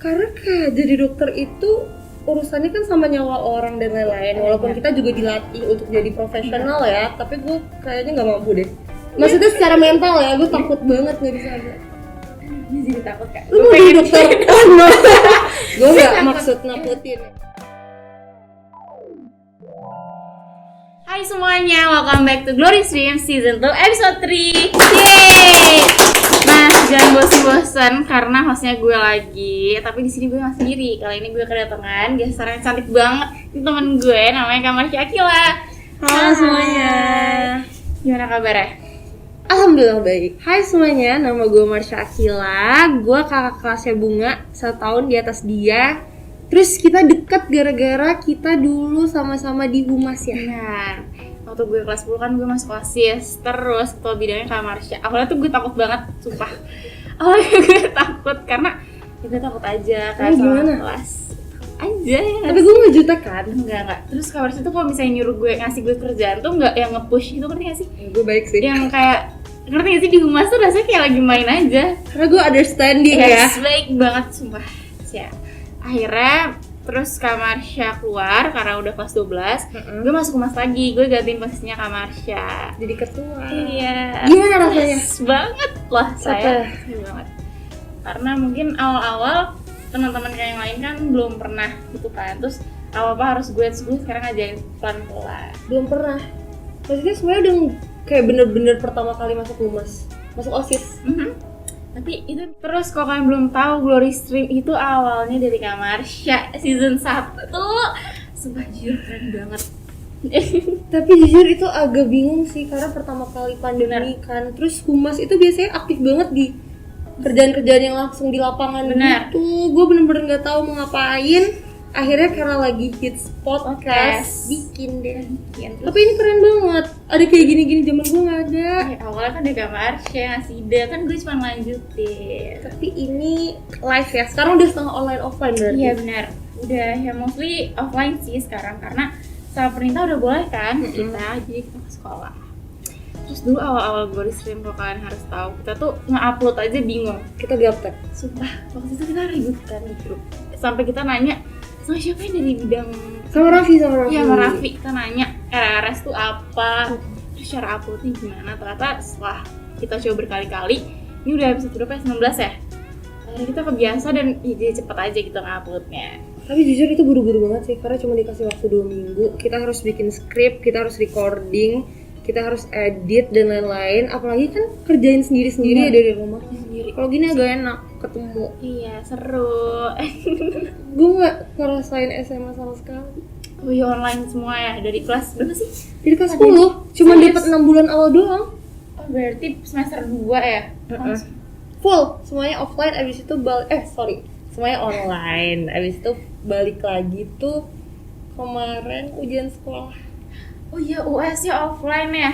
Karena kayak jadi dokter itu urusannya kan sama nyawa orang dan lain-lain. Walaupun kita juga dilatih untuk jadi profesional ya, tapi gue kayaknya nggak mampu deh. Maksudnya secara mental ya, gue takut banget nggak bisa ada. Ini jadi takut kan? Lu mau jadi dokter? Oh no, gue nggak maksud nakutin. Hai semuanya, welcome back to Glory Stream Season 2 Episode 3. Yeay! Nah, jangan bosan-bosan karena hostnya gue lagi. Tapi di sini gue nggak sendiri. Kali ini gue kedatangan gestar yang cantik banget. Ini temen gue, namanya Kak Marsha Akila. Halo semuanya. Gimana kabarnya? Alhamdulillah baik. Hai semuanya, nama gue Marsha Akila. Gue kakak kelasnya Bunga, 1 tahun di atas dia. Terus kita deket gara-gara kita dulu sama-sama di Humas ya. Benar. Waktu gue kelas 10 kan gue masuk OSIS. Terus ketua bidangnya Kak Marsha. Awalnya tuh gue takut banget, sumpah. Awalnya gue takut karena ya gue takut aja kayak gimana? Kelas aja ya. Tapi gue nggak jutek kan? Enggak. Terus Kak Marsha tuh kalau misalnya nyuruh gue ngasih gue kerjaan tuh enggak yang nge-push gitu, ngerti gak sih? Ya, gue baik sih. Yang kayak ngerti gak sih di Humas tuh rasanya kayak lagi main aja. Karena gue understanding ya. Yes, baik banget sumpah. Ya. Akhirnya terus Kak Marsha keluar karena udah kelas 12. Gue masuk Humas lagi, gue gantiin posisinya Kak Marsha. Jadi ketua. Iya. Gimana rasanya? Banget lah saya. Banget. Karena mungkin awal-awal teman-teman kayak yang lain kan belum pernah gitu kan. Terus apa harus gue sekarang ngajarin pelan-pelan. Belum pernah. Maksudnya semuanya udah kayak bener-bener pertama kali masuk Humas, masuk OSIS. Tapi itu terus kalau kalian belum tahu, Glory Stream itu awalnya dari Kak Marsha season 1. Sumpah jujur keren banget. Tapi jujur itu agak bingung sih karena pertama kali pandemi kan. Terus Humas itu biasanya aktif banget di kerjaan-kerjaan yang langsung di lapangan. Benar. gitu. Gue bener-bener nggak tahu mau ngapain. Akhirnya karena lagi hits podcast, bikin deh. Tapi ini keren banget. Ada kayak gini-gini zaman gue nggak ada. Ya, awalnya kan dari Kak Marsha ngasih ide, kan gue cuma lanjutin. Tapi ini live ya. Sekarang udah setengah online offline berarti. Iya benar. Udah ya mostly offline sih sekarang karena sama perintah udah boleh kan kita, jadi kita ke sekolah. Terus dulu awal-awal Glory Stream kalau kalian harus tahu, kita tuh nge-upload aja bingung. Kita gaptek. Sumpah, waktu itu kita ribut kan di grup. Sampai kita nanya, sama siapa yang dari bidang Sama Raffi. Iya, sama Raffi. Kita nanya RRS tuh apa, terus cara uploadnya gimana. Ternyata setelah kita coba berkali-kali, ini udah episode berapa ya? 19 ya? Akhirnya kita kebiasa dan ya, jadi cepet aja gitu nge-uploadnya. Tapi jujur itu buru-buru banget sih, karena cuma dikasih waktu 2 minggu. Kita harus bikin skrip, kita harus recording, kita harus edit dan lain-lain. Apalagi kan kerjain sendiri-sendiri ya dari rumah. Kalau gini agak enak ketemu. Iya, seru. Gue nggak ngerasain SMA sama sekali. Oh iya, online semua ya, dari kelas berapa sih? Jadi kelas 10, cuma dapat 6 bulan awal doang. Oh berarti semester 2 ya? Full, semuanya offline, abis itu semuanya online. Abis itu balik lagi tuh kemarin ujian sekolah. Oh iya, US-nya offline ya?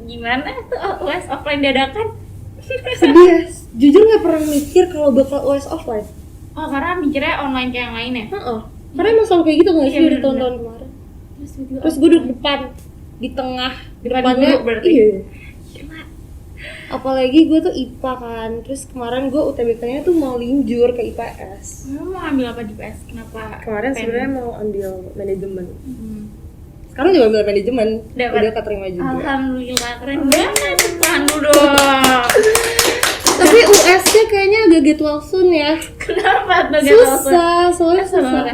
Gimana tuh US offline dadakan? Sedih ya, jujur nggak pernah mikir kalau bakal US offline. Oh karena mikirnya online kayak yang lain ya? Karena emang selalu kayak gitu nggak sih di tahun-tahun kemarin. Terus gue duduk depan, di tengah, depannya guru berarti? Iya. Gila. Apalagi gue tuh IPA kan, terus kemarin gue UTBK-nya tuh mau linjur ke IPS. Mau ambil apa di PS? Kenapa? Kemarin sebenarnya mau ambil manajemen. Sekarang juga ambil manajemen, udah keterima juga. Alhamdulillah, keren banget. Tahan dulu dong. Tapi US-nya kayaknya agak get well soon ya. Kenapa tuh get well soon? Susah, soalnya susah.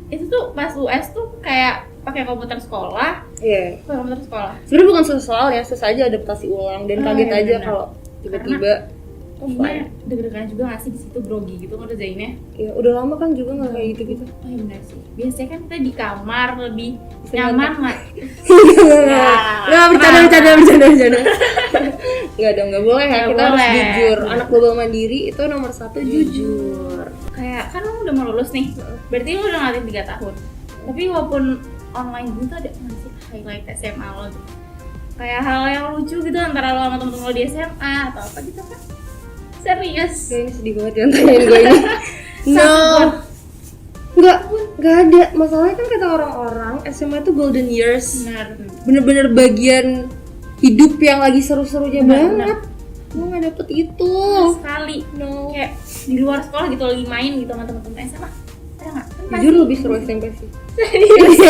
Itu tuh pas US tuh kayak pakai komputer sekolah. Iya. Pakai komputer sekolah. Sebenarnya bukan susah soalnya, susah aja adaptasi ulang dan kaget iya, aja benar. kalau tiba-tiba Iya, deg-degan juga nggak sih di situ grogi gitu ngerjainnya? ya udah lama kan juga nggak kayak gitu-gitu. Oh iya benar sih. Biasanya kan kita di kamar lebih nyaman nggak? Nggak bercanda. Nggak dong, nggak boleh ya, kita harus jujur. Anak global mandiri itu nomor 1 jujur. Kayak kan lu udah mau lulus nih, berarti lu udah ngalamin 3 tahun. Tapi walaupun online gitu ada nggak sih highlight SMA lo gitu? Kayak hal yang lucu gitu antara lo sama temen-temen lo di SMA atau apa gitu kan? Serius? Kayaknya sedih banget ya tanyain gue ini. Nggak ada. Masalahnya kan kata orang-orang SMA itu golden years. Bener-bener bagian hidup yang lagi seru-serunya banget. Gue nggak dapet itu. Sekali. No. Kayak di luar sekolah gitu lagi main gitu sama teman-teman SMA? Ada nggak? Kan Jujur lebih seru SMP sih.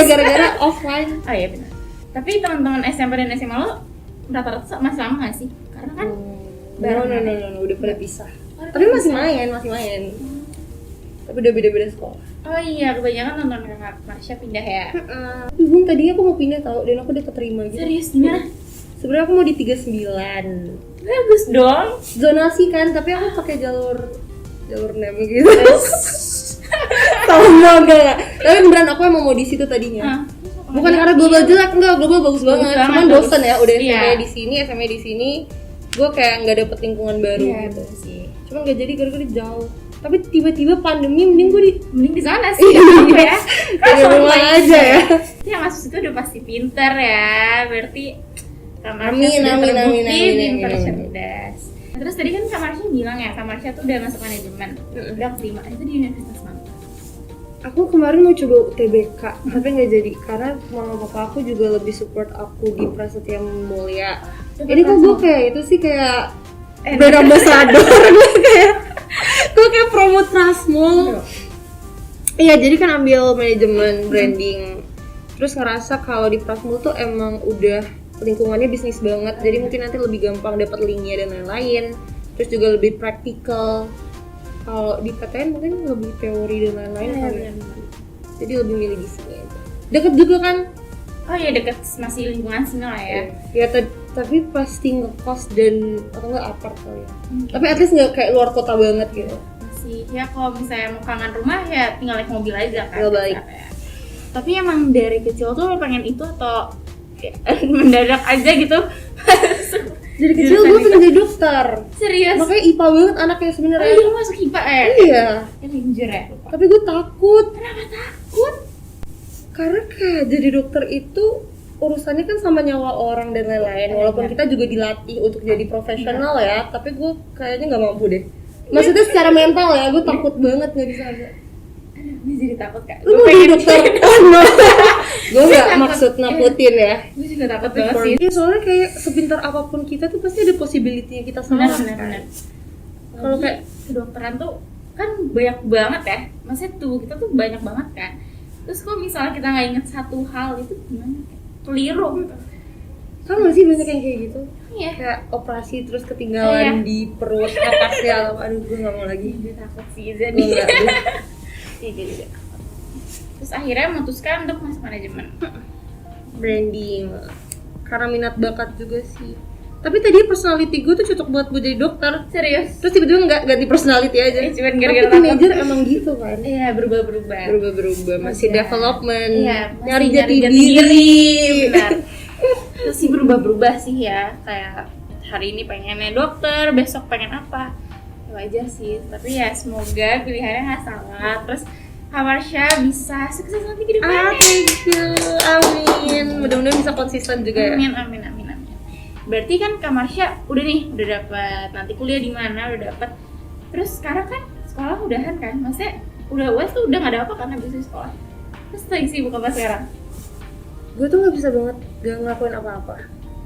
Gara-gara offline. Oh iya benar. Tapi teman-teman SMP dan SMA lo rata-rata masih sama nggak sih? Karena kan No, udah pada pisah. Tapi masih main. Tapi udah beda-beda sekolah. Oh iya, kebanyakan nonton Kakak Marsha pindah ya. Tapi Bung, tadinya aku mau pindah tau, dan aku udah keterima gitu. Serius gimana? Sebenarnya aku mau di 39. Bagus dong. Zonasi kan, tapi aku pakai jalur nem gitu. Sama enggak. Tapi beneran aku emang mau di situ tadinya. Bukan karena global jelek, enggak, global bagus banget. Cuman bosen ya, udah SMA di sini, SMA di sini. Gue kayak nggak dapet lingkungan baru gitu sih. Cuman nggak jadi gara-gara jauh. Tapi tiba-tiba pandemi mending di sana sih. Ya. Kan rumah aja ya. Yang masuk situ udah pasti pinter ya. Berarti Kak Marsha amin. pinter cerdas. Terus tadi kan Kak Marsha bilang ya, Kak Marsha tuh udah masuk manajemen. Udah keterima itu di Universitas mana? Aku kemarin mau coba UTBK, tapi nggak jadi karena mama papa aku juga lebih support aku di Prasetya Mulia. Ini kok gue kayak itu sih kayak brand ambassador. Gue kayak promote Trasmul. Iya, jadi kan ambil manajemen branding. Terus ngerasa kalau di Trasmul tuh emang udah lingkungannya bisnis banget. Jadi mungkin nanti lebih gampang dapat linknya dan lain-lain. Terus juga lebih praktikal. Kalau di PTN mungkin lebih teori dan lain-lain kali ya. Jadi lebih milih di sini aja. Deket juga kan? Oh iya deket, masih lingkungan sini lah ya. Ya tapi pasti ngekos dan atau enggak apart kali ya. Tapi at least nggak kayak luar kota banget gitu. Masih ya kalau misalnya mau kangen rumah ya tinggal naik mobil aja kan. Tinggal balik. Ya. Tapi emang dari kecil tuh lo pengen itu atau ya, mendadak aja gitu? Dari kecil gue pengen jadi dokter. Serius? Makanya IPA banget anaknya sebenarnya. Oh iya, lo masuk IPA ya? Iya. Jujur ya? Lupa. Tapi gue takut. Kenapa takut? Karena kayak jadi dokter itu urusannya kan sama nyawa orang dan lain-lain. Walaupun kita juga dilatih untuk jadi profesional ya, tapi gue kayaknya nggak mampu deh. Maksudnya secara mental ya, gue takut banget nggak bisa aja. Gue jadi takut kak. Lu mau jadi dokter? Oh no. Gue nggak maksud nakutin ya. Gue juga takut banget sih. Iya, soalnya kayak sepintar apapun kita tuh pasti ada possibility-nya kita salah. Benar. Kalau kayak kedokteran tuh kan banyak banget ya. Maksudnya tuh kita tuh banyak banget kan. Terus kalau misalnya kita nggak inget satu hal itu gimana? Keliru gitu. kan masih banyak yang kayak gitu. Iya. Kayak operasi terus ketinggalan di perut napasnya. Aduh, gue nggak mau lagi. Gue takut sih jadi. Iya jadi. Terus akhirnya memutuskan untuk masuk manajemen. Branding. Karena minat bakat juga sih. Tapi tadi personality gue tuh cocok buat gue jadi dokter. Serius? Terus tiba-tiba nggak ganti personality aja. Cuman gara-gara tapi major emang gitu kan. Iya, berubah. Masih development. Iya, nyari jati diri. Benar. Masih berubah sih ya. Kayak hari ini pengennya dokter, besok pengen apa. Ya wajar sih. Tapi ya semoga pilihannya nggak salah. Terus Kak Marsha bisa sukses nanti ke depannya. Thank you. Amin. Mudah-mudahan bisa konsisten juga ya. Amin. Berarti kan Kak Marsha udah dapat nanti kuliah di mana, udah dapat. Terus sekarang kan sekolah udahan kan? Maksudnya udah UAS tuh udah nggak ada apa kan habis dari sekolah. Terus lagi sibuk apa sekarang? Gue tuh nggak bisa banget gak ngelakuin apa-apa.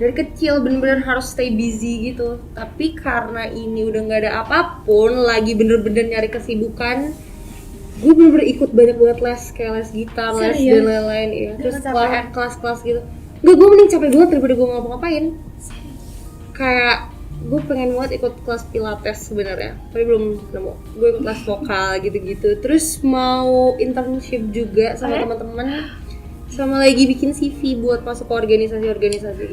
Dari kecil bener-bener harus stay busy gitu. Tapi karena ini udah nggak ada apapun, lagi bener-bener nyari kesibukan, gue bener-bener ikut banyak banget les, kayak les gitar, les dan lain-lain ya. Terus kelas-kelas gitu. Gue mending capek banget daripada gue ngapa-ngapain. Kayak gue pengen banget ikut kelas pilates sebenarnya, tapi belum nemu. Gue ikut kelas vokal gitu-gitu. Terus mau internship juga sama teman-teman, sama lagi bikin CV buat masuk ke organisasi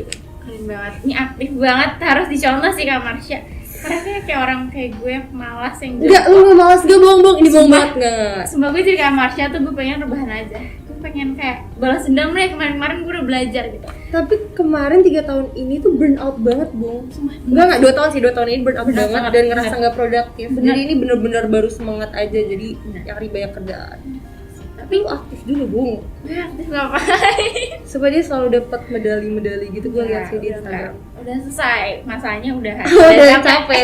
gitu. Keren banget, ini aktif banget, harus dicontoh sih Kak Marsha. Karena kayak orang kayak gue malas yang enggak, lu gak malas, gak bohong, ini bohong banget gak? Sumpah gue jadi Kak Marsha tuh gue pengen rebahan aja. Gue pengen kayak balas dendam deh, kemarin gue udah belajar gitu. Tapi kemarin 3 tahun ini tuh burn out banget, Bung. Enggak 2 tahun sih, 2 tahun ini burn out banget dan ngerasa gak produktif. Jadi ini bener-bener baru semangat aja, jadi nyari banyak kerjaan. Tapi lu aktif dulu, Bung. Gue aktif ngapain? Supaya dia selalu dapat medali-medali gitu, gue lihat sih di Instagram. Udah selesai, masanya udah capek.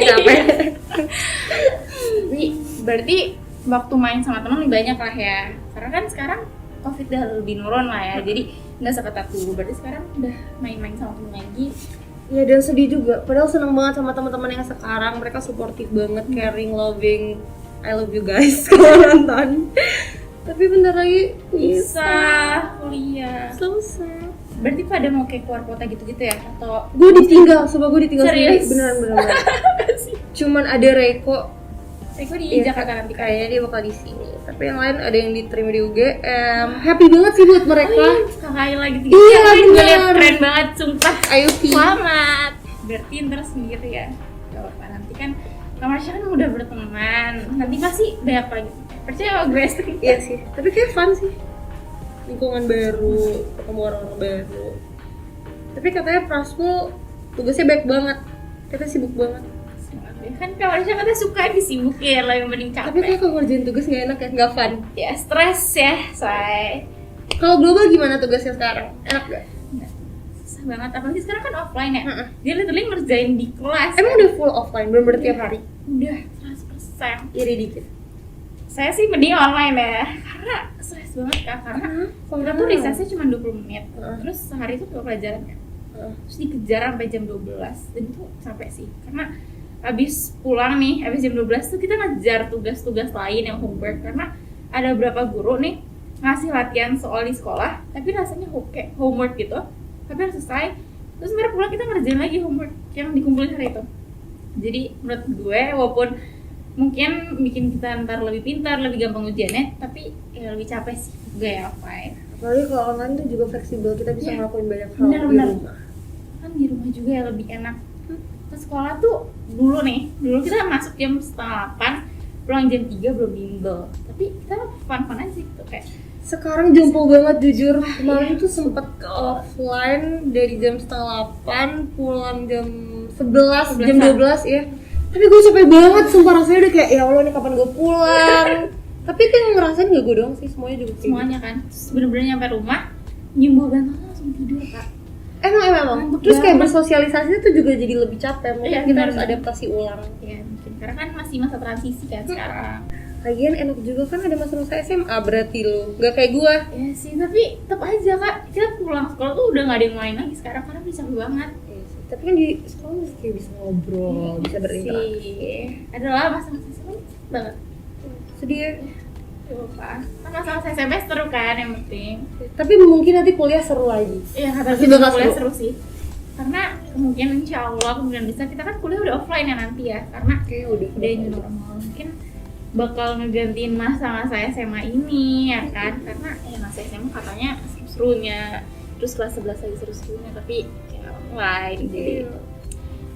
Berarti waktu main sama teman lebih banyak lah ya. Karena kan sekarang Covid udah lebih nurun lah ya. Jadi nggak seketat dulu. Berarti sekarang udah main-main sama temen lagi. Ya dan sedih juga. Padahal seneng banget sama teman-teman yang sekarang. Mereka suportif banget, caring, loving. I love you guys kalau nonton. Tapi bentar lagi Bisa kuliah. selesai. Berarti pada mau kayak keluar kota gitu-gitu ya? Atau Gue ditinggal, coba gue ditinggal sendiri. Serius? Beneran. Cuman ada Reko. Reko di Iya, Jakarta nanti kan? kayaknya dia bakal di sini. Tapi yang lain ada yang diterima di UGM. Happy banget sih buat mereka. Oh iya, kakaknya lagi tinggi. Iya, Gue liat bener. keren banget, sumpah. Ayo Pi. Selamat. Berarti ntar sendiri ya? Gak apa-apa, nanti kan Kamarsha kan udah berteman. Nanti pasti banyak lagi. Percaya sama gue sih. Iya sih, tapi kayak fun sih. Lingkungan baru, ketemu orang-orang baru. Tapi katanya Prasmul tugasnya baik banget. Kita sibuk banget. Semangat deh. Kan Kamarsha katanya suka disibukin, lebih mending Tapi capek. kayak kalau ngerjain tugas nggak enak ya, nggak fun. Ya stres ya, say. Kalau global gimana tugasnya sekarang? Enak gak? Susah banget, apalagi sekarang kan offline ya. Heeh. Dia literally ngerjain di kelas. Emang udah full offline, bener-bener tiap hari? Udah 100%. Iri dikit. Saya sih mending online ya, karena stres banget kak, karena kita tuh recessnya cuma 20 menit, terus sehari itu 2 pelajaran kan, terus dikejar sampai jam 12, dan itu sampai sih, karena abis pulang nih, abis jam 12 tuh kita ngejar tugas-tugas lain yang homework, karena ada beberapa guru nih ngasih latihan soal di sekolah, tapi rasanya kayak homework gitu, tapi harus selesai, terus mereka pulang kita ngerjain lagi homework yang dikumpulin hari itu. Jadi menurut gue, walaupun mungkin bikin kita ntar lebih pintar, lebih gampang ujiannya, tapi ya lebih capek sih gue ya offline. Apalagi kalau online tuh juga fleksibel, kita bisa ngelakuin banyak hal Bener, di bener. rumah. Kan di rumah juga ya lebih enak. Ke sekolah tuh dulu kita masuk jam 7:30, pulang jam 3 belum bimbel, tapi kita fun-fun aja gitu kayak Sekarang jompo banget jujur. Kemarin tuh sempet offline dari jam 7:30, pulang jam 11, jam 12 ya. Tapi gue capek banget, sumpah rasanya udah kayak ya Allah nih kapan gue pulang. Tapi kan ngerasain gak gue doang sih, semuanya juga kayak semuanya kan. Terus bener-bener nyampe rumah, nyembuh bantal langsung tidur kak. Emang. Ngantuk Terus kayak banget. bersosialisasi tuh juga jadi lebih capek. Mungkin Iya, kita benar. harus adaptasi ulang. Ya mungkin karena kan masih masa transisi kan sekarang. Lagian enak juga kan ada masa-masa SMA berarti lo. Gak kayak gue. Ya sih, tapi tetap aja kak, kita pulang sekolah tuh udah gak ada yang main lagi sekarang karena bisa capek banget. Tapi kan di sekolah masih kayak bisa ngobrol, bisa berinteraksi. Sih, adalah masa-masa SMA banget. Sedih ya. Lupa. Kan masa-masa SMP seru kan yang penting. Tapi mungkin nanti kuliah seru lagi. Iya kata Pasti gue bakal kuliah seru. seru sih. Karena kemungkinan insya Allah kemungkinan bisa kita kan kuliah udah offline ya nanti ya. Karena Kayak udah new normal. Mungkin bakal ngegantiin masa-masa SMA ini ya kan. Karena masa SMA katanya seru-serunya. Terus kelas 11 lagi seru-serunya, tapi kayak online jadi.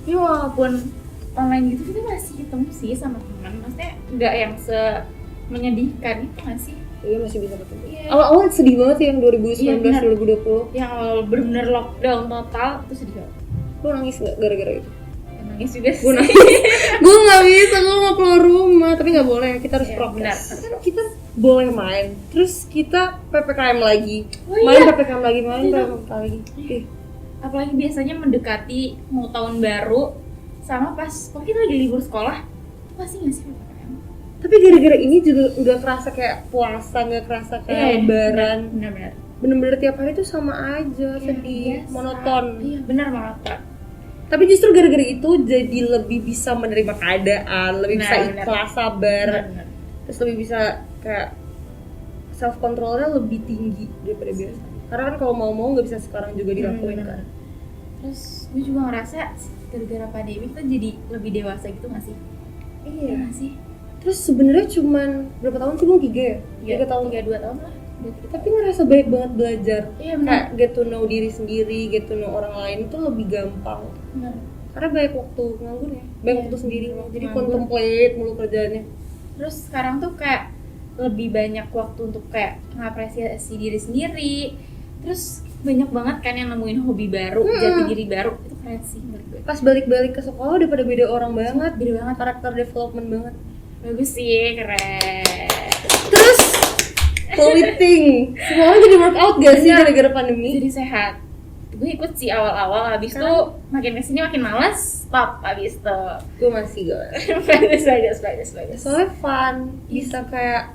Tapi walaupun online gitu kita masih ketemu sih sama teman. Maksudnya nggak yang menyedihkan itu nggak sih? Iya masih bisa ketemu. Iya. Awal-awal sedih banget sih yang Iya, 2019 benar. 2020. Yang awal bener-bener lockdown total itu sedih banget. Lu nangis nggak gara-gara itu? Ya, nangis juga sih. Gue nangis. Gue nggak bisa, gue mau keluar rumah. Tapi nggak boleh, kita harus Iya, prokes. benar. Kan kita boleh main. Terus kita ppkm lagi. Oh, Main iya. ppkm lagi, main Iya. ppkm lagi. Ih, Apalagi biasanya mendekati mau tahun baru sama pas mungkin lagi libur sekolah pasti nggak sih PPKM? tapi gara-gara ini juga udah kerasa kayak puasa, nggak kerasa kayak lebaran. Benar-benar. Bener-bener tiap hari tuh sama aja, sedih, biasa. monoton. Iya benar monoton. Tapi justru gara-gara itu jadi lebih bisa menerima keadaan, lebih bisa Benar, ikhlas, sabar, Benar. terus lebih bisa kayak self controlnya lebih tinggi daripada biasa. Karena kan kalau mau nggak bisa sekarang juga dilakuin benar. kan. Terus gue juga ngerasa gara-gara pandemi kita jadi lebih dewasa gitu nggak sih? Iya nggak sih? Terus sebenarnya cuman berapa tahun sih, Bang? 3 ya? 3 tahun. 3-2 tahun lah. Tapi ngerasa baik banget belajar. Iya benar. Kayak get to know diri sendiri, get to know orang lain itu lebih gampang. Benar. Karena banyak waktu nganggur ya, banyak Iya. waktu sendiri. Jadi Nganggur. contemplate mulu kerjaannya. Terus sekarang tuh kayak lebih banyak waktu untuk kayak ngapresiasi diri sendiri. Terus banyak banget kan yang nemuin hobi baru, jati diri baru. Itu keren sih menurut gue. Pas balik-balik ke sekolah udah pada beda orang banget. Beda banget. Karakter development banget. Bagus sih, keren. Terus clothing, semuanya jadi workout gak sih Bener. gara-gara pandemi? Jadi sehat. Gue ikut sih awal-awal, habis itu makin kesini makin malas, stop habis itu. Gue masih gak. bagus. Soalnya fun, bisa kayak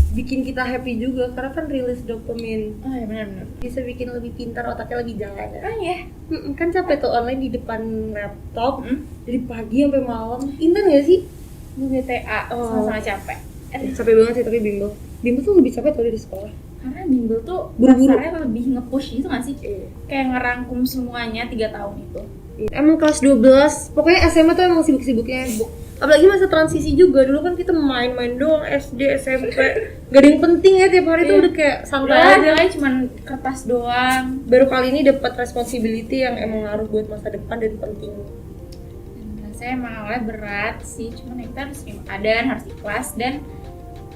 bikin kita happy juga karena kan rilis dopamin. Oh ya benar-benar. Bisa bikin lebih pintar, otaknya lebih jalan. Oh ya. Kan capek tuh online di depan laptop Hmm? dari pagi sampai malam. Intan gak sih? Gue BTA, sama-sama capek. Capek banget sih tapi bimbel. Bimbel tuh lebih capek tau dari sekolah. Karena bimbel tuh Buru-buru. dasarnya lebih nge-push gitu gak sih? Kayak ngerangkum semuanya 3 tahun itu. Emang kelas 12, pokoknya SMA tuh emang sibuk-sibuknya. Apalagi masa transisi juga, dulu kan kita main-main doang, SD, SMP. Gak ada yang penting ya, tiap hari tuh udah kayak santai aja. Nilai cuman kertas doang. Baru kali ini dapat responsibility yang emang ngaruh buat masa depan dan penting. Dan saya emang awalnya berat sih, cuman ya kita harus terima keadaan, harus ikhlas dan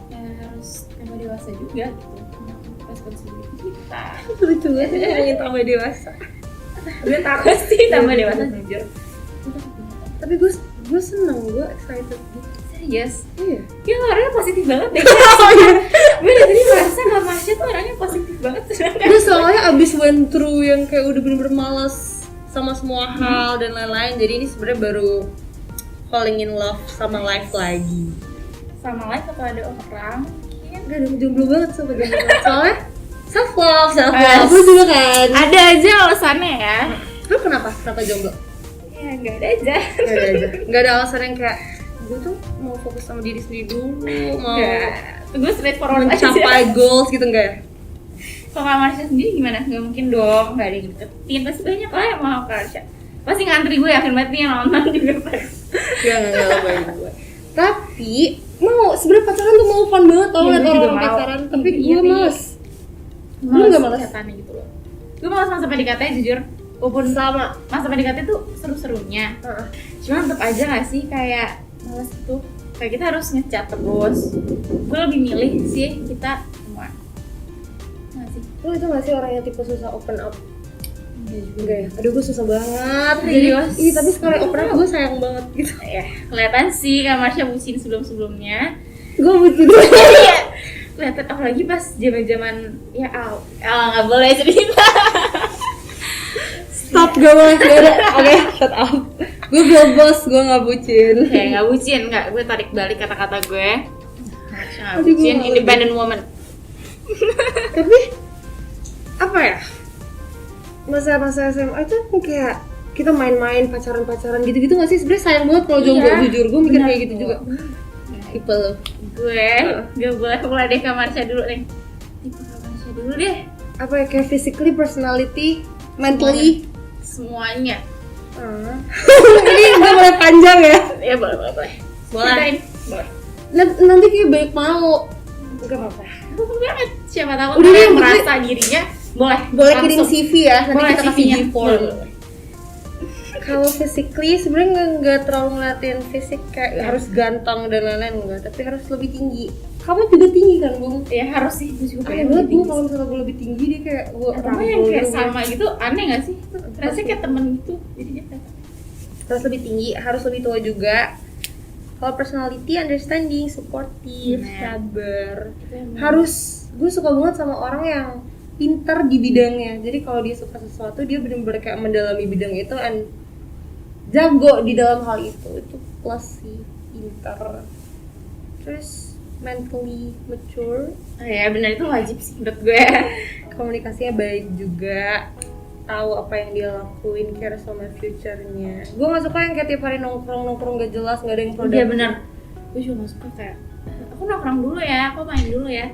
ya harus tambah dewasa juga gitu. Responsibility kita. Lucu banget ya, ingin tambah dewasa. Gue takut sih tambah dewasa jujur. Tapi gue seneng, gue excited gitu. Serius? Iya. Ya orangnya positif banget deh. Gue dari tadi merasa Kak Marsha tuh orangnya positif banget. Gue soalnya abis went through yang kayak udah bener-bener malas sama semua hal dan lain-lain. Jadi ini sebenarnya baru falling in love sama life lagi. Sama life atau ada orang Gak ada jomblo banget sama jomblo banget. Soalnya self love. Lu juga kan? ada aja alasannya ya. Lu kenapa jomblo? Ya nggak ada aja. Gak ada alasan yang kayak gue tuh mau fokus sama diri sendiri dulu, mau Gue straight forward aja. mencapai goals gitu enggak ya? Kalau Kak Marsha sendiri gimana? Gak mungkin dong, gak ada yang deketin. Pasti banyak lah yang mau Kak Marsha. Pasti ngantri gue, yakin banget nih yang nonton juga pasti. Gak lebayin gue. Tapi mau sebenarnya pacaran tuh mau fun banget tau liat orang pacaran. Tapi gue males. Lu gak males? Setannya gitu loh. Gue males masa PDKT jujur. Walaupun Sama. masa PDKT tuh seru-serunya. Cuma tetap aja gak sih kayak males gitu. Kayak kita harus ngechat terus. Gue lebih milih sih kita semua. Nggak sih? Lu itu gak sih orang yang tipe susah open up? Enggak ya? Aduh gue susah banget. Serius? Iya tapi sekali open up gue sayang banget gitu. Ya, kelihatan sih Kak Marsha bucin sebelum-sebelumnya. Gue bucin. Iya. Kelihatan apalagi pas zaman-zaman ya nggak boleh cerita. Stop, gak boleh, gak ada. Oke, shut up. Gue bos, gue gak bucin. Kayak nggak bucin, nggak. Gue tarik balik kata-kata gue. Marsha nggak Aduh, bucin, gue independent woman. Tapi apa ya? Masa-masa SMA itu kayak kita main-main, pacaran-pacaran gitu-gitu gak sih? Sebenarnya sayang banget kalau jomblo, jujur. Gue mikir kayak gitu juga. Tipe lo. Gue gak boleh mulai deh Kak Marsha dulu nih. Tipe Kak Marsha dulu deh. Apa ya, kayak physically, personality, mentally, semuanya. Ini udah mulai panjang ya? Ya boleh. Ceritain. Boleh. Nanti kayak banyak mau. Gak apa-apa. Aku banget. Siapa tahu Udah orang deh, yang merasa dirinya boleh kirim langsung. CV ya, nanti Boleh kita kasih CV-nya. G-form. Boleh. Kalau physically sebenarnya nggak terlalu ngeliatin fisik kayak harus ganteng dan lain-lain, enggak, tapi harus lebih tinggi. Kamu juga tinggi kan, Bung? Ya harus sih, gue juga Aneh banget gue kalau misalnya gue lebih tinggi dia kayak gue Atau yang kayak sama gitu, aneh gak sih? Rasanya kayak temen gitu, jadinya kayak harus lebih tinggi, harus lebih tua juga. Kalau personality, understanding, supportive, sabar. Harus, gue suka banget sama orang yang pintar di bidangnya. Jadi kalau dia suka sesuatu, dia benar-benar kayak mendalami bidang itu and jago di dalam hal itu plus sih, pintar. Terus mentally mature. oh ya benar, itu wajib sih menurut gue. Komunikasinya baik juga, tahu apa yang dia lakuin, care sama future-nya. Gue gak suka yang kayak tiap hari nongkrong gak jelas, gak ada yang produktif. Iya benar, gue juga gak suka kayak aku nongkrong dulu ya, aku main dulu ya.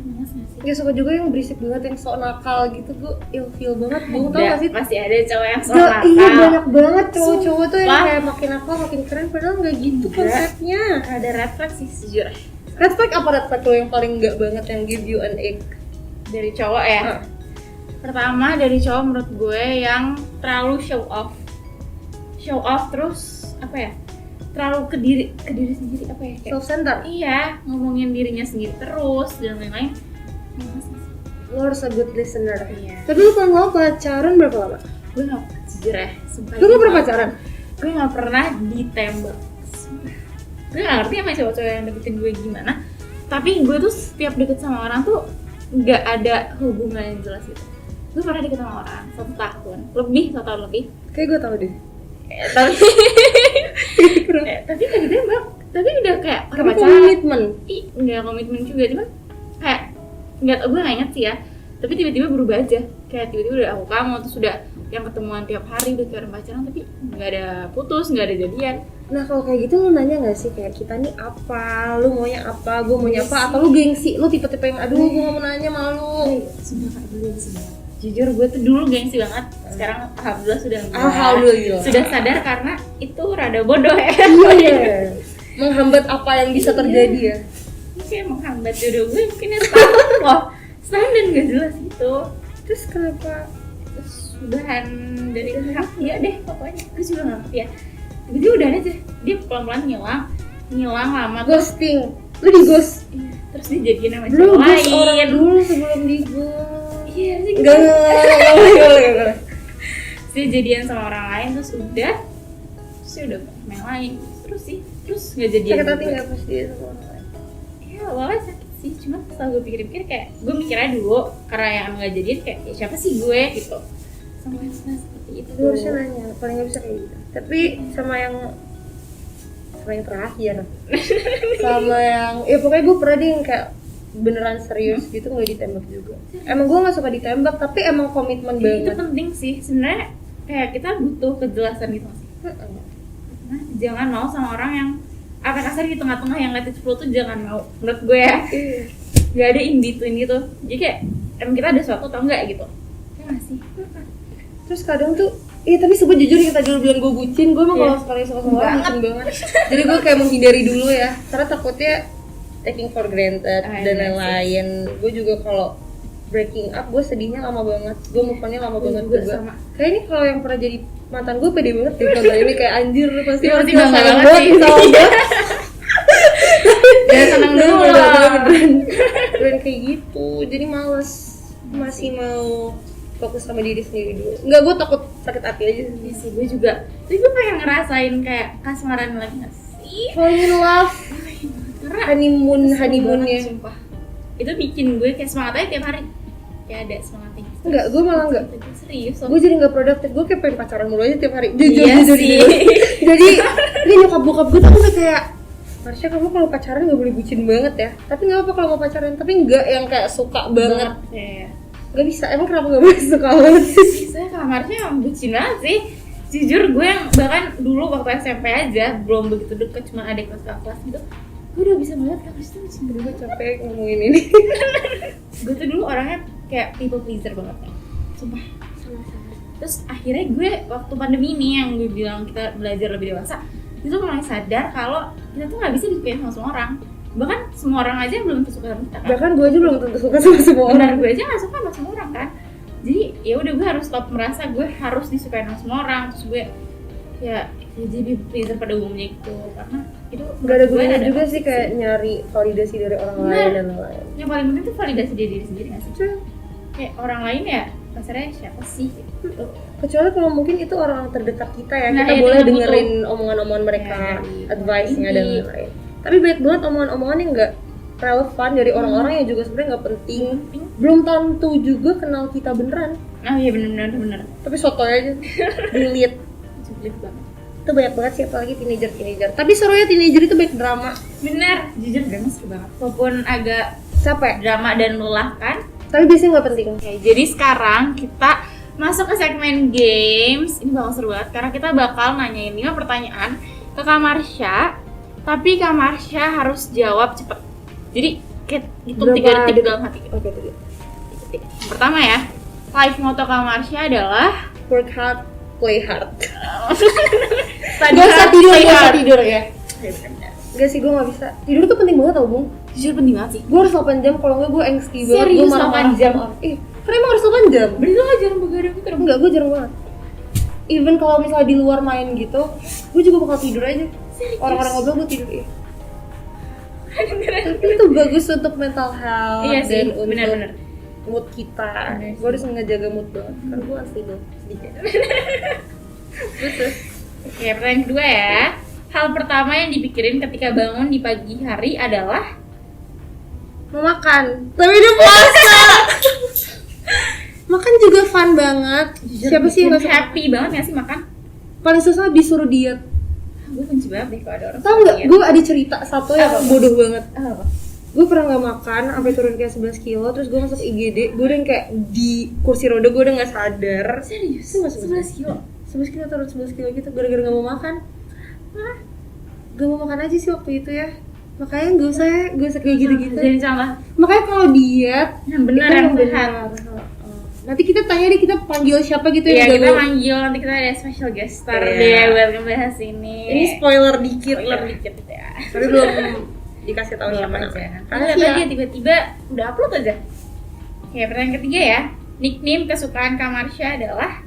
Gimana sih? Gak suka juga yang berisik banget, yang sok nakal gitu. Gue ilfeel banget, gue tau gak sih? Pasti ada cowok yang sok Gak, nakal. iya banyak banget cowok-cowok tuh yang Sumpah. kayak makin nakal, makin keren. Padahal gak gitu konsepnya. Ada red flag sih sejujur. Red flag apa red flag lo yang paling gak banget yang give you an ick? Dari cowok ya. Pertama dari cowok menurut gue yang terlalu show off terus apa ya, terlalu ke diri sendiri apa ya, kayak Self-center? iya, ngomongin dirinya sendiri terus dan lain-lain. Lo harus a good listener. Iya. Tapi lo kalau pacaran berapa lama? Gue nggak, jujur ya, sumpah. Lo gak pernah pacaran? Gue nggak pernah ditembak. Sumpah. Gue nggak ngerti sama cowok-cowok yang deketin gue gimana. Tapi gue tuh setiap deket sama orang tuh nggak ada hubungan yang jelas gitu. Gue pernah deket sama orang 1 tahun lebih. Kayak gue tau deh. Tapi nggak ditembak. Tapi udah kayak Tapi komitmen. Nggak komitmen juga, cuma kayak nggak, gue nggak inget sih ya. Tapi tiba-tiba berubah aja. Kayak tiba-tiba udah kamu terus udah yang ketemuan tiap hari udah kayak pacaran, tapi nggak ada putus, nggak ada jadian. Nah kalau kayak gitu lu nanya nggak sih kayak kita nih apa, lu maunya apa, gue maunya apa, atau lu gengsi, lu tipe-tipe yang aduh gue nggak mau nanya malu. Sudah Kak, dulu sih. Jujur gue tuh dulu gengsi banget. Sekarang alhamdulillah sudah enggak. Alhamdulillah. Sudah sadar karena itu rada bodoh ya. Iya. Menghambat apa yang bisa terjadi ya. Ini kayak menghambat jodoh gue mungkin ya setahun loh. Setahun dan gak jelas gitu. Terus kenapa? Terus udahan dari pihak dia deh pokoknya. Gue juga gak ngerti ya. Tiba-tiba udahan aja. Dia pelan-pelan ngilang lama. Ghosting. Lu di ghost? Iya. Terus dia jadian sama Belum cewek ghost orang lain. dulu sebelum di ghost. Iya sih. Enggak. Terus dia jadian sama orang lain terus udah. Terus dia udah main lain. Terus sih. Terus gak jadian. Sakit hati juga. nggak pas dia sama orang lain? Ya awalnya sakit sih, cuma setelah gue pikir-pikir kayak gue mikirnya dulu karena yang nggak jadian kayak ya siapa sih gue gitu sampai seperti itu. Lu harusnya nanya, paling nggak bisa kayak gitu. Tapi sama yang terakhir, sama yang ya pokoknya gue pernah deh yang kayak beneran serius gitu nggak ditembak juga. Emang gue nggak suka ditembak, tapi emang komitmen Ya, itu banget. penting sih sebenarnya, kayak kita butuh kejelasan gitu sih. Nah, jangan mau sama orang yang apa kasar di tengah-tengah yang nggak titik tuh jangan mau, menurut gue ya. Iya. Gak ada in between gitu, jadi kayak emang kita ada suatu atau enggak gitu ya nggak sih. Terus kadang tuh, iya tapi sebut jujur kita dulu bilang gue bucin, gue emang Iya. kalau sekali suka sama orang bucin banget. Jadi gue kayak menghindari dulu ya, karena takutnya taking for granted dan iya lain-lain. Gue juga kalau breaking up gue sedihnya lama banget, gue move on-nya lama banget juga juga. sama. Kayak ini kalau yang pernah jadi mantan gue pede banget deh kalau ini kayak anjir lu pasti Dia pasti masih bangga sayang banget sih. sama gue. Ya senang dulu Beneran kayak gitu, jadi males, masih mau fokus sama diri sendiri dulu. Enggak, gue takut sakit hati aja. Iya sih, gue juga. Tapi gue pengen ngerasain kayak kasmaran lagi nggak sih? Falling in love, Karena honeymoonnya. banget, sumpah. Itu bikin gue kayak semangat aja tiap hari. Kayak ada semangatnya. Enggak, gue malah enggak. Serius loh. Gue jadi nggak produktif, gue kayak pengen pacaran mulu aja tiap hari. Jujur, Iya jujur, sih. jujur. Jadi ini nyokap bokap gue tuh udah kayak, Marsha kamu kalau pacaran nggak boleh bucin banget ya. Tapi nggak apa kalau mau pacaran, tapi nggak yang kayak suka banget. Iya. Nggak bisa, emang kenapa nggak boleh suka banget sih? Saya kamarnya emang bucin banget sih. Jujur gue yang bahkan dulu waktu SMP aja belum begitu deket, cuma adik kelas gitu. Gue udah bisa melihat kamar itu bucin banget. Gue capek ngomongin ini. Gue tuh dulu orangnya kayak people pleaser banget kan. Sumpah. Terus akhirnya gue waktu pandemi ini yang gue bilang kita belajar lebih dewasa, itu mulai sadar kalau kita tuh nggak bisa disukain sama semua orang. Bahkan semua orang aja belum tentu suka sama kita kan. Bahkan gue aja belum tentu suka sama semua Benar, orang. gue aja nggak suka sama semua orang kan. Jadi ya udah gue harus stop merasa gue harus disukain sama semua orang. Terus gue ya jadi pleaser pada umumnya gitu, karena itu Gak ada gue gunanya ada juga sih toxic kayak nyari validasi dari orang Benar. lain dan lain-lain. yang paling penting tuh validasi dari diri sendiri nggak sih? Kayak orang lain ya kasarnya siapa sih gitu. Kecuali kalau mungkin itu orang terdekat kita ya, Nah, kita itu boleh yang dengerin omongan-omongan mereka, Ya, dari advice-nya ini. dan lain-lain. Tapi banyak banget omongan-omongan yang nggak relevan dari orang-orang yang juga sebenarnya nggak penting. Belum tentu juga kenal kita beneran, Oh iya benar. tapi sotoy aja, delete. Julid banget. Itu banyak banget sih, apalagi teenager. Tapi serunya teenager itu banyak drama. Bener, jujur drama seru banget. Walaupun agak Capek, drama dan melelahkan. tapi biasanya nggak penting. Oke, jadi sekarang kita masuk ke segmen games. Ini bakal seru banget karena kita bakal nanyain 5 pertanyaan ke Kak Marsha. Tapi Kak Marsha harus jawab cepet. Jadi kayak hitung 3 detik dalam hati. Oke, tadi. Detik. Pertama ya, life motto Kak Marsha adalah Work hard, play hard. Study Gak usah hard, tidur, play gak usah hard. tidur ya. Ya, bener. Gak sih, gue gak bisa. Tidur tuh penting banget tau, Bung. Jujur penting banget sih. Gue harus 8 jam, kalau enggak gue angsty banget. Gue Serius, marah-marah 8 jam? sama orang. Karena emang harus 8 jam. Berarti lo jarang begadang gitu dong? Enggak, gue jarang banget. Even kalau misalnya di luar main gitu, gue juga bakal tidur aja. Serius? Orang-orang ngobrol gue tidur, iya. Tapi itu bagus untuk mental health Iya sih, dan untuk benar-benar. mood kita. Benar Gue harus ngejaga mood banget. Karena gue unstable sedikit. Terus. Oke, pertanyaan kedua ya. Hal pertama yang dipikirin ketika bangun di pagi hari adalah Mau makan, tapi udah puasa. Makan juga fun banget. Siapa sih yang gak suka? happy banget gak sih makan? Paling susah disuruh diet. Gue benci banget deh kalau ada orang Tahu nggak? Gue ada cerita satu yang Apa? bodoh banget. Oh. Gue pernah nggak makan sampai turun kayak 11 kilo, terus gue masuk IGD. Gue udah yang kayak di kursi roda, gue udah nggak sadar. Serius? Itu nggak 11 kilo? 11 kilo turun 11 kilo gitu gara-gara nggak mau makan. gak mau makan aja sih waktu itu ya. Makanya gak usah kayak gitu-gitu. Jadi contoh. Makanya kalau diet Yang benar itu yang yang sehat. benar. Nanti kita tanya deh, kita panggil siapa gitu Iya, yang kita jago. panggil, nanti kita ada special guest star Iya. deh buat ngebahas ini. Ini spoiler dikit dikit ya. tapi belum dikasih tahu siapa Belum namanya. aja. Karena lihat aja tiba-tiba udah upload aja. Oke, pertanyaan ketiga ya. Nickname kesukaan Kak Marsha adalah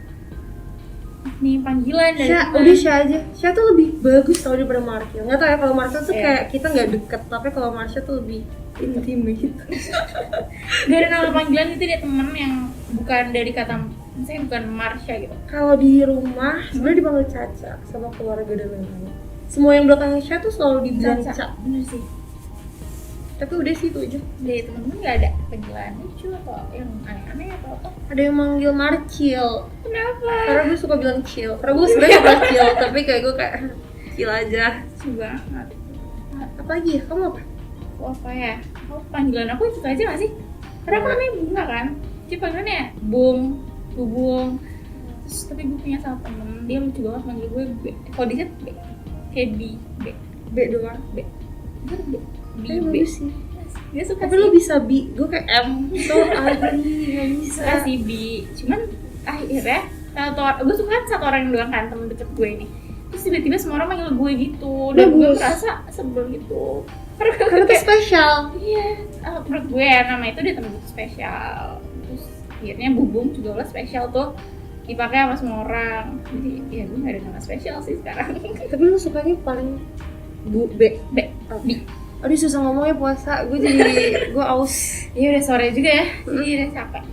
nickname panggilan dari Sya, teman. udah Sya aja. Sya tuh lebih bagus tau daripada Marshall. Nggak tau ya, kalau Marshall tuh Iya. kayak kita nggak deket, tapi kalau Marshall tuh lebih intimate gitu. Gak ada nama panggilan itu dia temen yang bukan dari kata, misalnya bukan Marsha gitu. Kalau di rumah sebenarnya dipanggil Caca sama keluarga dan lain-lain. Semua yang belakangnya Sya tuh selalu dibilang Caca. Bener sih. Tapi udah sih itu aja. Dari temen-temen gak ada panggilan lucu atau yang aneh-aneh atau apa? Ada yang manggil Marcil. Kenapa? Karena gue suka bilang chill. Karena gue sebenarnya suka chill, tapi kayak gue kayak chill aja. Lucu banget. Apa lagi ya? Kamu apa? Oh, apa ya? Oh, panggilan aku itu aja gak sih? Karena aku namanya Bunga kan. Jadi panggilannya Bung, Bubung. Terus tapi gue punya salah temen, dia lucu banget manggil gue B. Kalau di chat B. Kayak B. B doang. B. Bener B. Tapi B. bagus sih. Dia suka Tapi sih. lo bisa B, gue kayak M. So ugly, gak bisa. Suka sih B. Cuman akhirnya gue suka kan satu orang doang kan, temen deket gue ini. Terus tiba-tiba semua orang manggil gue gitu. Dan gue Bagus. merasa sebel gitu. Karena tuh spesial. Iya, menurut gue ya, nama itu dia temen gue spesial. Terus akhirnya Bubung juga lah spesial tuh, dipakai sama semua orang. Jadi ya gue gak ada nama spesial sih sekarang. Tapi lo sukanya paling B. B. B. Aduh susah ngomongnya puasa, gue aus. Iya udah sore juga ya, jadi udah capek.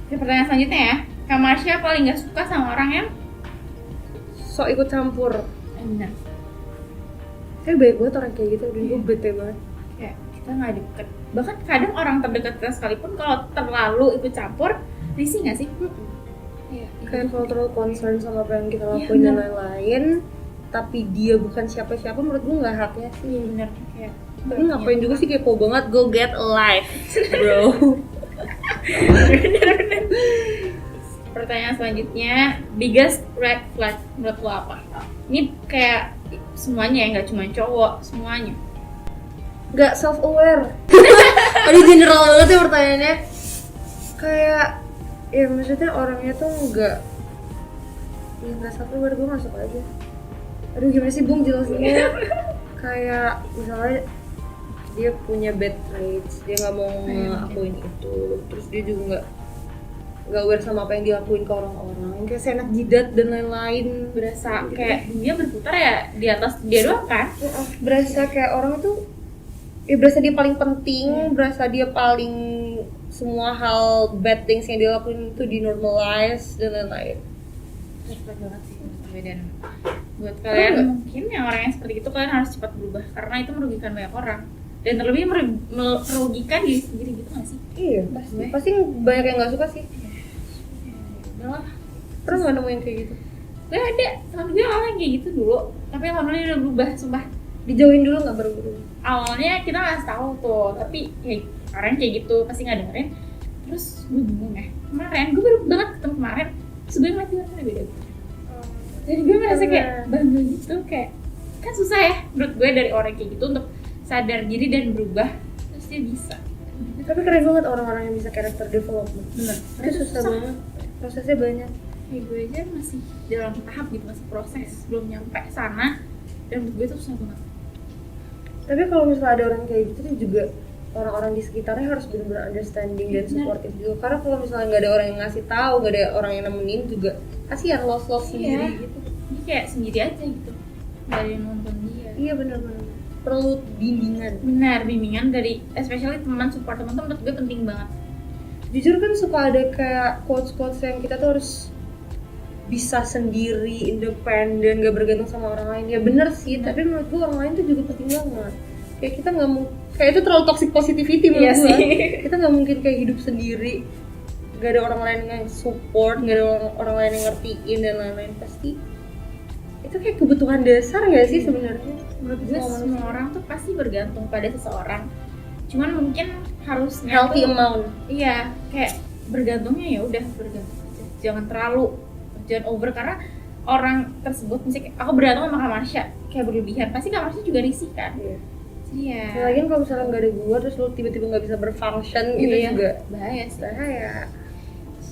Oke, pertanyaan selanjutnya ya, Kak Marsha paling gak suka sama orang yang So ikut campur. benar. Kayak banyak banget orang kayak gitu, dan gue bete banget. Kayak kita gak deket. Bahkan kadang orang terdekat kita sekalipun kalau terlalu ikut campur, risih gak sih? Iya. Kayak kalau terlalu concern sama apa yang kita Iya, lakuin dan bener. lain-lain, tapi dia bukan siapa-siapa, menurut gue nggak haknya sih. Iya bener. Kayak Tapi ngapain juga sih, kepo banget, go get a life, bro. Bener-bener. Pertanyaan selanjutnya, biggest red flag menurut lo apa? Ini kayak semuanya ya, nggak cuma cowok, semuanya. Gak self-aware. Aduh general banget ya pertanyaannya. Kayak, ya maksudnya orangnya tuh nggak self-aware, gue masuk aja. Aduh gimana sih Bung jelasinnya? Kayak misalnya dia punya bad traits, dia nggak mau ngakuin itu, terus dia juga nggak aware sama apa yang dilakuin ke orang-orang, kayak seenak jidat dan lain-lain. Berasa kayak dunia berputar ya di atas dia doang kan? Berasa kayak orang itu, ya berasa dia paling penting, berasa dia paling semua hal bad things yang dia lakuin itu di normalize dan lain-lain. Respect banget sih menurut gue. Dan buat kalian mungkin yang orang yang seperti itu, kalian harus cepat berubah karena itu merugikan banyak orang dan terlebih merugikan diri sendiri gitu nggak sih? Iya, pasti banyak yang nggak suka sih. Udahlah, Pernah nggak nemu yang kayak gitu? gue ada teman gue orang kayak gitu dulu, tapi alhamdulillah udah berubah, sumpah. Dijauhin dulu nggak baru berubah? Awalnya kita nggak tahu tuh, tapi ya orang kayak gitu pasti nggak dengerin. Terus gue bingung ya, kemarin gue baru banget ketemu kemarin, terus gue ngeliat dia beda gitu. Jadi gue merasa kayak bangga gitu, kayak kan susah ya menurut gue dari orang kayak gitu untuk sadar diri dan berubah, terus dia bisa. Tapi keren banget orang-orang yang bisa character development. Bener, Itu susah banget, prosesnya banyak. kayak gue aja masih dalam tahap gitu, masih proses, belum nyampe sana, dan menurut gue itu susah banget. Tapi kalau misalnya ada orang kayak gitu tuh juga orang-orang di sekitarnya harus benar-benar understanding dan supportive juga. Karena kalau misalnya nggak ada orang yang ngasih tahu, nggak ada orang yang nemenin juga, kasihan lost sendiri gitu. Dia kayak sendiri aja gitu, nggak ada yang nonton dia. Iya benar-benar perlu bimbingan. Benar, bimbingan dari especially teman, support teman tuh menurut gue penting banget. Jujur kan suka ada kayak quotes-quotes yang kita tuh harus bisa sendiri, independen, gak bergantung sama orang lain. Ya bener sih, tapi menurut gue orang lain tuh juga penting banget. Kayak kita nggak mau, kayak itu terlalu toxic positivity menurut Iya gue. sih. Kita nggak mungkin kayak hidup sendiri, gak ada orang lain yang support, gak ada orang lain yang ngertiin dan lain-lain. Pasti itu kayak kebutuhan dasar nggak sih sebenarnya? Menurut gue semua orang tuh pasti bergantung pada seseorang. Cuman mungkin harus Healthy amount. Iya, kayak bergantungnya ya udah bergantung aja. Jangan terlalu, jangan over, karena orang tersebut, misalnya aku berantem sama Kak Marsha kayak berlebihan, pasti Kak Marsha juga risih kan. Jadi ya. Lagian kalau misalnya nggak ada gua terus lu tiba-tiba nggak bisa berfunction itu juga bahaya sih. bahaya.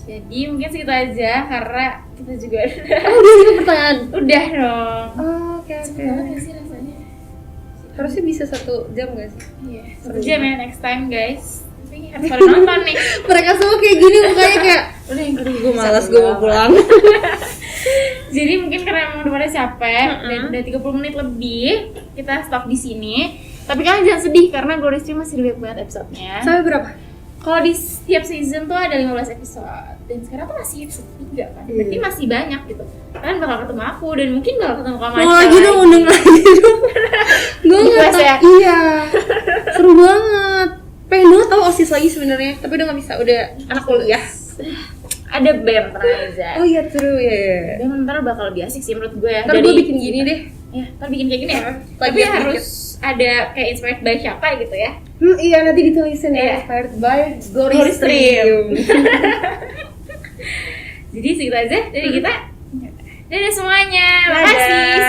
Jadi mungkin segitu aja karena kita juga Oh, udah itu pertanyaan. udah dong. Oh, oke. Cepet banget gak sih rasanya? Harusnya bisa 1 jam gak sih? Iya, 1 jam ya next time guys. Tapi harus pada nonton nih. Mereka semua kayak gini mukanya kayak Udah yang kedua gue malas, gue mau pulang. Jadi mungkin karena emang udah pada capek dan udah 30 menit lebih, kita stop di sini. Tapi kalian jangan sedih karena Glory Stream masih banyak banget episode-nya. Sampai berapa? Kalau di setiap season tuh ada 15 episode dan sekarang tuh masih episode 3 kan. Berarti masih banyak gitu. Kalian bakal ketemu aku dan mungkin bakal ketemu Kak Marsha. Mau lagi dong, undang lagi dong. Gue nggak tahu. ya? Iya, seru banget. Pengen banget tahu OSIS lagi sebenarnya, tapi udah nggak bisa. Udah anak kuliah. Ada BEM Raiza. Oh iya, seru ya. BEM ntar bakal lebih asik sih menurut gue ya. Ntar gue bikin gini deh. Ya, ntar bikin kayak gini ya. Lagi Tapi dikit. harus ada kayak inspired by siapa gitu ya. Iya, nanti ditulisin ya. Iya. Inspired by Glory Glory Stream. Jadi segitu aja dari kita. Dadah semuanya. Dadah. Makasih.